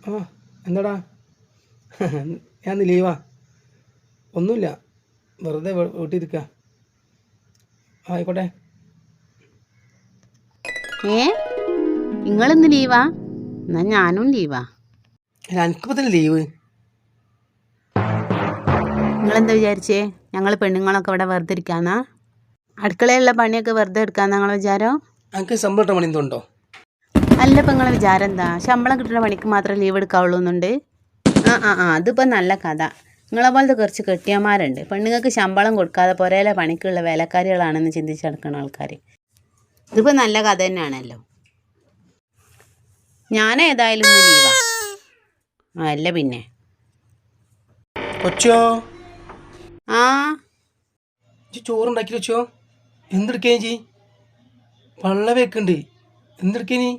ആ എന്താടാ? ഞാൻ ഇന്ന് ലീവാ. ഒന്നുമില്ല, വെറുതെ വീട്ടിലിരിക്കുക. ആയിക്കോട്ടെ. നിങ്ങളിന്ന് ലീവാ? എന്നാ ഞാനും ലീവാ. എനിക്കിപ്പോൾ തന്നെ ലീവ്. നിങ്ങളെന്താ വിചാരിച്ചേ? ഞങ്ങൾ പെണ്ണുങ്ങളൊക്കെ ഇവിടെ വെറുതെ ഇരിക്കാന്നാ? അടുക്കളയിലുള്ള പണിയൊക്കെ വെറുതെ എടുക്കാന്നാ നിങ്ങളെ വിചാരം? എനിക്ക് ശമ്പളം കിട്ടാൻ പണി എന്തുണ്ടോ? അല്ല, ഇപ്പം നിങ്ങളെ വിചാരം എന്താ? ശമ്പളം കിട്ടുന്ന പണിക്ക് മാത്രമേ ലീവ് എടുക്കാവുള്ളൂ എന്നുണ്ട്? അതിപ്പോൾ നല്ല കഥ. നിങ്ങളെ പോലത്തെ കുറച്ച് കെട്ടിയന്മാരുണ്ട്, പെണ്ണുങ്ങൾക്ക് ശമ്പളം കൊടുക്കാതെ പുരയിലെ പണിക്കുള്ള വേലക്കാരികളാണെന്ന് ചിന്തിച്ചെടുക്കുന്ന ആൾക്കാർ. ഇതിപ്പോൾ നല്ല കഥ തന്നെയാണല്ലോ. ഞാനേതായാലും ഇന്ന് ലീവാ. അല്ല പിന്നെ. കൊച്ചോ, ആ ചോറുണ്ടാക്കി വെച്ചോ. എന്തെടുക്കേ ചേച്ചി? പള്ള വെക്കുന്നുണ്ട്. എന്തെടുക്കേനി?